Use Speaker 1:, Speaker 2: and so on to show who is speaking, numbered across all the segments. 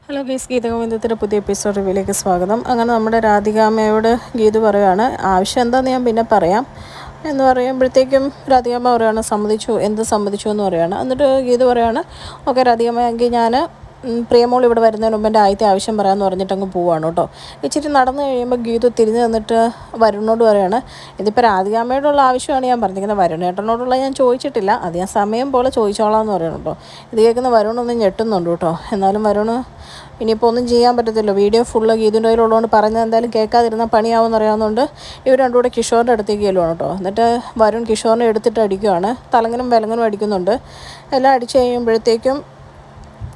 Speaker 1: Hello ഗീസ് ഗീതഗോവിന്ദത്തിൻ്റെ പുതിയ episode റിവ്യൂയിലേക്ക് സ്വാഗതം. അങ്ങനെ നമ്മുടെ രാധികാമ്മയോട് ഗീതു പറയുകയാണ്, ആവശ്യം എന്താണെന്ന് ഞാൻ പിന്നെ പറയാം എന്ന് പറയുമ്പോഴത്തേക്കും രാധികാമ്മ പറയുകയാണ്, സമ്മതിച്ചു എന്ന് പറയുകയാണ്. എന്നിട്ട് ഗീതു പറയുകയാണ്, ഓക്കെ രാധികാമ്മ, എങ്കിൽ ഞാൻ പ്രിയമോൾ ഇവിടെ വരുന്നതിന് മുമ്പ് എൻ്റെ ആദ്യത്തെ ആവശ്യം പറയാമെന്ന് പറഞ്ഞിട്ട് അങ്ങ് പോവുകയാണ് കേട്ടോ. ഇച്ചിരി നടന്നു കഴിയുമ്പോൾ ഗീതു തിരിഞ്ഞ് നിന്നിട്ട് വരുണിനോട് പറയുകയാണ്, ഇതിപ്പോൾ രാധികാമ്മയോടുള്ള ആവശ്യമാണ് ഞാൻ പറഞ്ഞിരിക്കുന്നത്, വരുണേട്ടനോടുള്ള ഞാൻ ചോദിച്ചിട്ടില്ല, അത് ഞാൻ സമയം പോലെ ചോദിച്ചോളാം എന്ന് പറയണം കേട്ടോ. ഇത് കേൾക്കുന്ന വരുണൊന്നും ഞെട്ടുന്നുണ്ട് കേട്ടോ. എന്നാലും വരുണ് ഇനിയിപ്പോൾ ഒന്നും ചെയ്യാൻ പറ്റത്തില്ല, വീഡിയോ ഫുള്ള് ഗീതുൻ്റെ കയ്യിലുള്ളതുകൊണ്ട് പറഞ്ഞത് എന്തായാലും കേൾക്കാതിരുന്നാൽ പണിയാവുമെന്ന് അറിയാവുന്നതുകൊണ്ട് ഇവർ രണ്ടും കൂടെ കിഷോറിൻ്റെ അടുത്തേക്ക് ചെല്ലുവാണ് കേട്ടോ. എന്നിട്ട് വരുൺ കിഷോറിനെ എടുത്തിട്ട് അടിക്കുവാണ്, തലങ്ങനും വിലങ്ങനും അടിക്കുന്നുണ്ട്. എല്ലാം അടിച്ച് കഴിയുമ്പോഴത്തേക്കും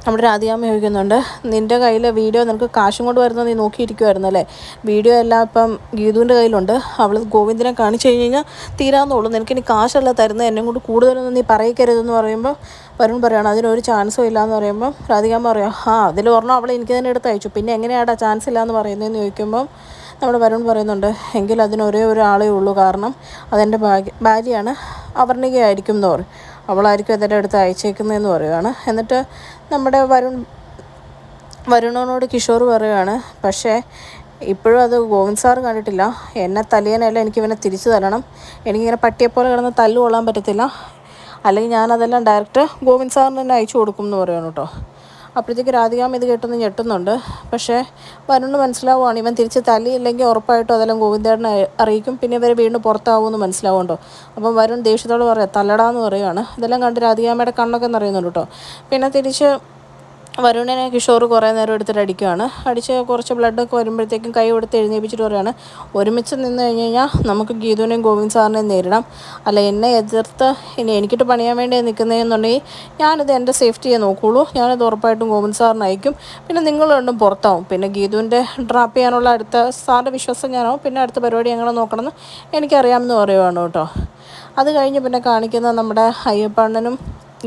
Speaker 1: നമ്മുടെ രാധികാമ്മ ചോദിക്കുന്നുണ്ട്, നിൻ്റെ കയ്യിൽ വീഡിയോ നിനക്ക് കാശും കൊണ്ട് വരുന്നത് നീ നോക്കിയിരിക്കുമായിരുന്നു അല്ലേ, വീഡിയോ എല്ലാം ഇപ്പം ഗീതുവിൻ്റെ കയ്യിലുണ്ട്, അവൾ ഗോവിന്ദനെ കാണിച്ചു കഴിഞ്ഞാൽ തീരാന്നുള്ളൂ, നിനക്കിനി കാശല്ല തരുന്നത്, എന്നെ കൊണ്ട് കൂടുതലൊന്നും നീ പറയിക്കരുതെന്ന് പറയുമ്പോൾ വരുൺ പറയുകയാണ്, അതിനൊരു ചാൻസും ഇല്ലയെന്ന് പറയുമ്പം രാധികാമ്മ പറയാം, അതിൽ പറഞ്ഞാൽ അവൾ എനിക്ക് തന്നെ എടുത്ത് അയച്ചു, പിന്നെ എങ്ങനെയാടാ ചാൻസ് ഇല്ലയെന്ന് പറയുന്നതെന്ന് ചോദിക്കുമ്പം നമ്മുടെ വരുൺ പറയുന്നുണ്ട്, എങ്കിൽ അതിന് ഒരേ ഒരാളേ ഉള്ളൂ, കാരണം അതെൻ്റെ ഭാര്യയാണ്, അവർണികയായിരിക്കും എന്ന് പറയും, അവളായിരിക്കും അതിൻ്റെ അടുത്ത് അയച്ചേക്കുന്നതെന്ന് പറയുകയാണ്. എന്നിട്ട് നമ്മുടെ വരുണനോട് കിഷോർ പറയുകയാണ്, പക്ഷേ ഇപ്പോഴും അത് ഗോവിന്ദ് സാർ കണ്ടിട്ടില്ല, എന്നെ തലിയാനല്ല, എനിക്കിവനെ തിരിച്ചു തരണം, എനിക്കിങ്ങനെ പട്ടിയെപ്പോലെ കിടന്ന് തല്ലു കൊള്ളാൻ പറ്റത്തില്ല, അല്ലെങ്കിൽ ഞാനതെല്ലാം ഡയറക്റ്റ് ഗോവിന്ദ് സാറിന് തന്നെ അയച്ചു കൊടുക്കും എന്ന് പറയുകയാണ് കേട്ടോ. അപ്പോഴത്തേക്ക് രാധികാമ്മ ഇത് കേട്ടൊന്ന് ഞെട്ടുന്നുണ്ട്. പക്ഷേ വരുണ് മനസ്സിലാവുകയാണ്, ഇവൻ തിരിച്ച് തല്ലിയില്ലെങ്കിൽ ഉറപ്പായിട്ടും അതെല്ലാം ഗോവിന്ദേട്ടനെ അറിയിക്കും, പിന്നെ ഇവരെ വീണ്ടും പുറത്താവുമെന്ന് മനസ്സിലാവുമല്ലോ. അപ്പം വരുൺ ദേഷ്യത്തോട് പറയാം, തല്ലടാന്ന് പറയുകയാണ്. ഇതെല്ലാം കണ്ട് രാധികാമ്മയുടെ കണ്ണൊക്കെ നിറയുന്നുണ്ട് കേട്ടോ. പിന്നെ തിരിച്ച് വരുണിനെ കിഷോർ കുറേ നേരം എടുത്തിട്ട് അടിക്കുകയാണ്. അടിച്ച് കുറച്ച് ബ്ലഡൊക്കെ വരുമ്പോഴത്തേക്കും കൈ കൊടുത്ത് എഴുന്നേൽപ്പിച്ചിട്ട് പറയുകയാണ്, ഒരുമിച്ച് നിന്ന് കഴിഞ്ഞ് കഴിഞ്ഞാൽ നമുക്ക് ഗീതുവിനെയും ഗോവിന്ദ് സാറിനെയും നേരിടാം, അല്ല എന്നെ എതിർത്ത് ഇനി എനിക്കിട്ട് പണിയാൻ വേണ്ടി നിൽക്കുന്നതെന്നുണ്ടെങ്കിൽ ഞാനിത് എൻ്റെ സേഫ്റ്റിയെ നോക്കുകയുള്ളൂ, ഞാനിത് ഉറപ്പായിട്ടും ഗോവിന്ദ് സാറിന് അയക്കും, പിന്നെ നിങ്ങൾ രണ്ടും പുറത്താവും, പിന്നെ ഗീതുവിൻ്റെ ഡ്രാപ്പ് ചെയ്യാനുള്ള അടുത്ത സാറിൻ്റെ വിശ്വാസം ഞാനാവും, പിന്നെ അടുത്ത പരിപാടി ഞങ്ങൾ നോക്കണമെന്ന് എനിക്കറിയാമെന്ന് പറയുവാണ് കേട്ടോ. അത് കഴിഞ്ഞ് പിന്നെ കാണിക്കുന്ന നമ്മുടെ അയ്യപ്പണ്ണനും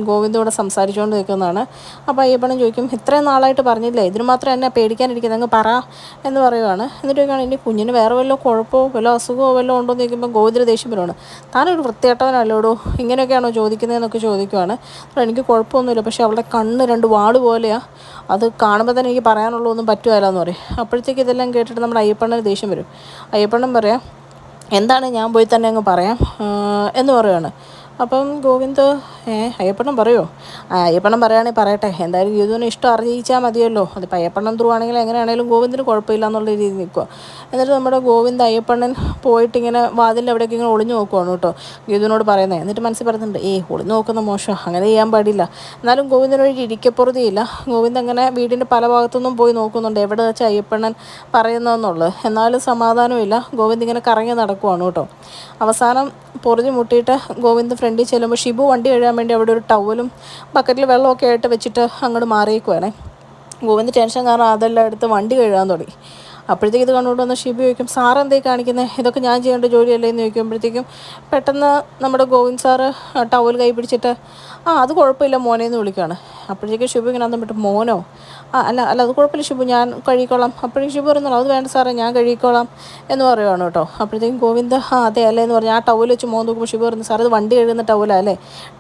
Speaker 1: ഗോവിന്ദോടെ സംസാരിച്ചുകൊണ്ട് നിൽക്കുന്നതാണ്. അപ്പോൾ അയ്യപ്പനും ചോദിക്കും, ഇത്രയും നാളായിട്ട് പറഞ്ഞില്ലേ, ഇതിന് മാത്രം എന്നെ പേടിക്കാനിരിക്കുന്നത്, അങ്ങ് പറ എന്ന് പറയുവാണ്. എന്നിട്ട് ചോദിക്കുകയാണ്, ഇനി കുഞ്ഞിന് വേറെ വല്ല കുഴപ്പമോ വല്ല അസുഖമോ വല്ലതും ഉണ്ടോ എന്ന് ചോദിക്കുമ്പോൾ ഗോവിന്ദ ദേഷ്യം വരുവാണ്, താനൊരു വൃത്തികെട്ടവനല്ലോടോ, ഇങ്ങനെയൊക്കെയാണോ ചോദിക്കുന്നതെന്നൊക്കെ ചോദിക്കുവാണ്. എനിക്ക് കുഴപ്പമൊന്നുമില്ല, പക്ഷേ അവളുടെ കണ്ണ് രണ്ട് വാട് പോലെയാണ്, അത് കാണുമ്പോൾ തന്നെ എനിക്ക് പറയാനുള്ളൂ, ഒന്നും പറ്റുമല്ലോ എന്ന് പറയും. അപ്പോഴത്തേക്ക് ഇതെല്ലാം കേട്ടിട്ട് നമ്മുടെ അയ്യപ്പണ്ണന് ദേഷ്യം വരും. അയ്യപ്പണ്ണൻ പറയാം, എന്താണ് ഞാൻ പോയി തന്നെ അങ്ങ് പറയാം എന്ന് പറയുവാണ്. അപ്പം ഗോവിന്ദ് അയ്യപ്പണ്ണൻ പറയുമോ, അയ്യപ്പണ്ണൻ പറയുകയാണെങ്കിൽ പറയട്ടെ, എന്തായാലും ഗീതുവിന് ഇഷ്ടം അറിയിച്ചാൽ മതിയല്ലോ, അതിപ്പോൾ അയ്യപ്പണ്ണൻ ത്രൂ ആണെങ്കിൽ എങ്ങനെയാണെങ്കിലും ഗോവിന്ദിന് കുഴപ്പമില്ല എന്നുള്ള രീതിയിൽ നിൽക്കുക. എന്നിട്ട് നമ്മുടെ ഗോവിന്ദ് അയ്യപ്പണ്ണൻ പോയിട്ടിങ്ങനെ വാതിലിൻ്റെ അവിടേക്ക് ഇങ്ങനെ ഒളിഞ്ഞു നോക്കുവാണ് കേട്ടോ, ഗീതുവിനോട് പറയുന്നത്. എന്നിട്ട് മനസ്സിൽ പറയുന്നുണ്ട്, ഒളിഞ്ഞു നോക്കുന്ന മോശം, അങ്ങനെ ചെയ്യാൻ പാടില്ല. എന്നാലും ഗോവിന്ദിനൊരു ഇരിക്കപ്പുറതിയില്ല. ഗോവിന്ദ് അങ്ങനെ വീടിൻ്റെ പല ഭാഗത്തുനിന്നും പോയി നോക്കുന്നുണ്ട്, എവിടെ വെച്ചാൽ അയ്യപ്പണ്ണൻ പറയുന്നതെന്നുള്ളത്. എന്നാലും സമാധാനമില്ല, ഗോവിന്ദ് ഇങ്ങനെ കറങ്ങി നടക്കുവാണ് കേട്ടോ. അവസാനം പൊറുതി മുട്ടിയിട്ട് ഗോവിന്ദ് ഫ്രണ്ടിൽ ചെല്ലുമ്പോൾ ഷിബു വണ്ടി കഴുകാൻ വേണ്ടി അവിടെ ഒരു ടവലും ബക്കറ്റിൽ വെള്ളമൊക്കെ ആയിട്ട് വെച്ചിട്ട് അങ്ങോട്ട് മാറിയേക്കുവാണേ. ഗോവിന്ദ് ടെൻഷൻ കാരണം അതെല്ലാം എടുത്ത് വണ്ടി കഴുകാൻ തുടങ്ങി. അപ്പോഴത്തേക്ക് ഇത് കണ്ടുകൊണ്ട് വന്ന് ഷിബു ചോദിക്കും, സാറ് എന്തേ കാണിക്കുന്നത്, ഇതൊക്കെ ഞാൻ ചെയ്യേണ്ട ജോലിയല്ലേ എന്ന് ചോദിക്കുമ്പോഴത്തേക്കും പെട്ടെന്ന് നമ്മുടെ ഗോവിന്ദ് സാറ് ടവൽ കൈ പിടിച്ചിട്ട്, അത് കുഴപ്പമില്ല മോനെ എന്ന് വിളിക്കുകയാണ്. അപ്പോഴത്തേക്കും ഷിബു ഇങ്ങനെ അന്തം വിട്ട്, മോനോ, അല്ല അത് കുഴപ്പമില്ല ഷിബു, ഞാൻ കഴുകിക്കോളാം. അപ്പോഴേക്കും ഷിബു പറയുന്നുള്ളൂ, അത് വേണ്ട സാറേ, ഞാൻ കഴുകിക്കോളാം എന്ന് പറയുവാണ് കേട്ടോ. അപ്പോഴത്തേക്കും ഗോവിന്ദ് അതെ അല്ലേ എന്ന് പറഞ്ഞ് ആ ടവൽ വെച്ച് മോൻ നോക്കുമ്പോൾ ഷിബു പറഞ്ഞു, സാർ ഇത് വണ്ടി കഴുകുന്ന ടവലാ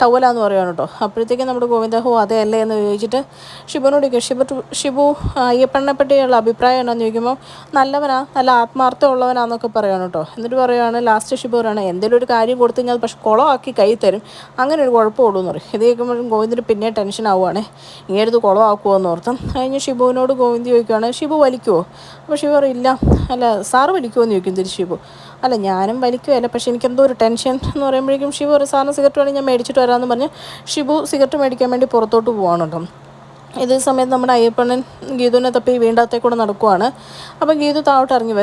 Speaker 1: ടവലാന്ന് പറയുവാണ് കേട്ടോ. അപ്പോഴത്തേക്കും നമ്മുടെ ഗോവിന്ദ് അതെ അല്ലേ എന്ന് ചോദിച്ചിട്ട് ഷിബുവിനോട് ചോദിക്കും, ഷിബു അയ്യപ്പണ്ണനെ പറ്റിയുള്ള അഭിപ്രായം എന്നാന്ന് ചോദിക്കുമ്പോൾ നല്ലവനാ, നല്ല ആത്മാർത്ഥമുള്ളവനാന്നൊക്കെ പറയുവാണ് കേട്ടോ. എന്നിട്ട് പറയുവാണ്, ലാസ്റ്റ് ഷിബു പറയുകയാണ്, എന്തെങ്കിലും ഒരു കാര്യം കൊടുത്തു കഴിഞ്ഞാൽ പക്ഷെ കുളമാക്കി കൈ തരും, അങ്ങനെ ഒരു കുഴപ്പമുള്ളൂ എന്ന് പറയും. ഇത് കേൾക്കുമ്പോഴും ഗോവിന്ദിന് പിന്നെ ടെൻഷൻ ആവുകയാണേ, ഇങ്ങനെയത് കുളമാക്കുമോ എന്ന് ഓർത്തും. കഴിഞ്ഞ് ഷിബുവിനോട് ഗോവിന്ദ് ചോദിക്കുകയാണ്, ഷിബു വലിക്കുമോ? അപ്പോൾ ഷിബു പറയില്ല. അല്ല സാറ് വലിക്കുമോ എന്ന് ചോദിക്കും തിരിച്ച് ഷിബു. അല്ല ഞാനും വലിക്കുമല്ല, പക്ഷേ എനിക്കെന്തോ ഒരു ടെൻഷൻ എന്ന് പറയുമ്പോഴേക്കും ഷിബു പറയും, സാറിന് സിഗരറ്റ് വേണമെങ്കിൽ ഞാൻ മേടിച്ചിട്ട് വരാമെന്ന് പറഞ്ഞ് ഷിബു സിഗരറ്റ് മേടിക്കാൻ വേണ്ടി പുറത്തോട്ട് പോവാണ് കേട്ടോ. ഇതേ സമയത്ത് നമ്മുടെ അയ്യപ്പണ്ണൻ ഗീതുവിനെ തപ്പി വീണ്ടകത്തേക്കൂടെ നടക്കുവാണ്. അപ്പോൾ ഗീതു താഴോട്ടിറങ്ങി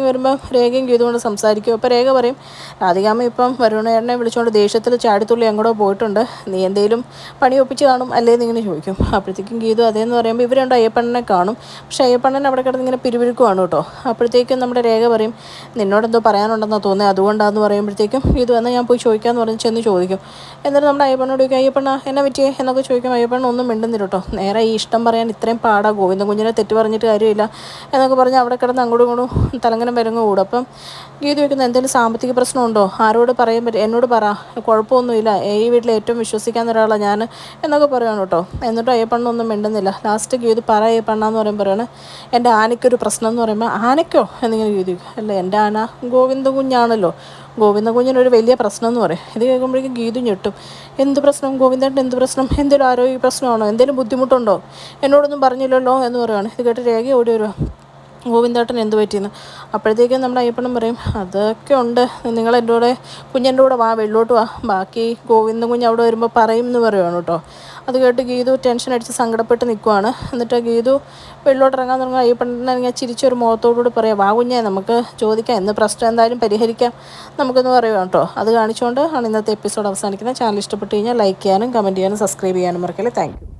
Speaker 1: വരുമ്പോൾ രേഖയും ഗീതു കൊണ്ട് സംസാരിക്കും. അപ്പോൾ രേഖ പറയും, രാധികാമ്മ ഇപ്പം വരുണേട്ടനെ വിളിച്ചുകൊണ്ട് ദേഷ്യത്തിൽ ചാടിത്തുള്ളി എങ്ങോട്ടോ പോയിട്ടുണ്ട്, നീ എന്തെങ്കിലും പണി ഒപ്പിച്ച് കാണും അല്ലേന്ന് ഇങ്ങനെ ചോദിക്കും. അപ്പോഴത്തേക്കും ഗീതു അതേന്ന് പറയുമ്പോൾ ഇവർ രണ്ട് അയ്യപ്പണ്ണനെ കാണും. പക്ഷേ അയ്യപ്പണ്ണൻ അവിടെ കിടന്ന് ഇങ്ങനെ പിരിവിരിക്കുവാണ് കേട്ടോ. അപ്പോഴത്തേക്കും നമ്മുടെ രേഖ പറയും, നിന്നോടെന്തോ പറയാനുണ്ടെന്നാണ് തോന്നുന്നത്, അതുകൊണ്ടാന്ന് പറയുമ്പോഴത്തേക്കും ഗീതു എന്നാൽ ഞാൻ പോയി ചോദിക്കാമെന്ന് പറഞ്ഞ് ചെന്ന് ചോദിക്കും. എന്നിട്ട് നമ്മുടെ അയ്യപ്പണ്ണോട് ചോദിക്കും, അയ്യപ്പണ്ണ എന്നെ പറ്റിയേ എന്നൊക്കെ ചോദിക്കും. അയ്യപ്പണ്ണ ഒന്നും മിണ്ടുന്നില്ല കേട്ടോ. നേരെ ഈ ഇഷ്ടം പറയാൻ ഇത്രയും പാടാ, ഗോവിന്ദൻ കുഞ്ഞിനെ തെറ്റ് പറഞ്ഞിട്ട് കാര്യമില്ല എന്നൊക്കെ പറഞ്ഞ് അവിടെ കിടന്ന് അങ്ങോട്ടും ഇങ്ങോട്ടും തലങ്ങനം വിലങ്ങ് കൂടും. അപ്പം ഗീതു ചോദിക്കുന്നത് എന്തെങ്കിലും സാമ്പത്തിക പ്രശ്നമുണ്ടോ, ആരോട് പറയാൻ പറ്റും, എന്നോട് പറ, കുഴപ്പമൊന്നുമില്ല, ഈ വീട്ടിൽ ഏറ്റവും വിശ്വസിക്കാവുന്ന ഒരാളാണ് ഞാൻ എന്നൊക്കെ പറയുകയാണ് കേട്ടോ. എന്നിട്ട് അയ്യപ്പണ്ണൊന്നും മിണ്ടുന്നില്ല. ലാസ്റ്റ് ഗീതു പറ അയ്യപ്പണ്ണ എന്ന് പറയുമ്പോഴാണ് എൻ്റെ ആനയ്ക്കൊരു പ്രശ്നം എന്ന് പറയുമ്പോൾ ആനയ്ക്കോ എന്നിങ്ങനെ ഗീതു, അല്ല എൻ്റെ ആന ഗോവിന്ദ കുഞ്ഞാണല്ലോ, ഗോവിന്ദ കുഞ്ഞിനൊരു വലിയ പ്രശ്നം എന്ന് പറയും. ഇത് കേൾക്കുമ്പോഴേക്കും ഗീതു ഞെട്ടും. എന്ത് പ്രശ്നം ഗോവിന്ദേട്ടൻ, എന്ത് പ്രശ്നം, എന്തെങ്കിലും ആരോഗ്യ പ്രശ്നമാണോ, എന്തെങ്കിലും ബുദ്ധിമുട്ടുണ്ടോ, എന്നോടൊന്നും പറഞ്ഞില്ലല്ലോ എന്ന് പറയുകയാണ്. ഇത് കേട്ട് രേഖ ഓടി വരുവാ, ഗോവിന്ദേട്ടൻ എന്ത് പറ്റിയെന്ന്. അപ്പോഴത്തേക്കും നമ്മുടെ അയ്യപ്പനും പറയും അതൊക്കെ ഉണ്ട്, നിങ്ങൾ എൻ്റെ കൂടെ കുഞ്ഞെൻ്റെ കൂടെ വാ, വെള്ളോട്ട് വാ, ബാക്കി ഗോവിന്ദൻ കുഞ്ഞ് അവിടെ വരുമ്പോൾ പറയും എന്ന് പറയുവാണ് കേട്ടോ. അത് കേട്ട് ഗീതു ടെൻഷൻ അടിച്ച് സങ്കടപ്പെട്ട് നിൽക്കുവാണ്. എന്നിട്ട് ഗീതു വെള്ളോട്ട് ഇറങ്ങാൻ തുടങ്ങും. അയ്യപ്പനെ ചിരിച്ചൊരു മുഖത്തോടുകൂടി പറയാം, വാ കുഞ്ഞേ നമുക്ക് ചോദിക്കാം, എന്ന് പ്രശ്നം എന്തായാലും പരിഹരിക്കാം നമുക്കെന്ന് പറയുവാണ് കേട്ടോ. അത് കാണിച്ചുകൊണ്ട് ആണ് ഇന്നത്തെ എപ്പിസോഡ് അവസാനിക്കുന്നത്. ചാനൽ ഇഷ്ടപ്പെട്ട് കഴിഞ്ഞാൽ ലൈക്ക് ചെയ്യാനും കമൻറ്റ് ചെയ്യാനും സബ്സ്ക്രൈബ് ചെയ്യാനും മറക്കല്ലേ. Thank you.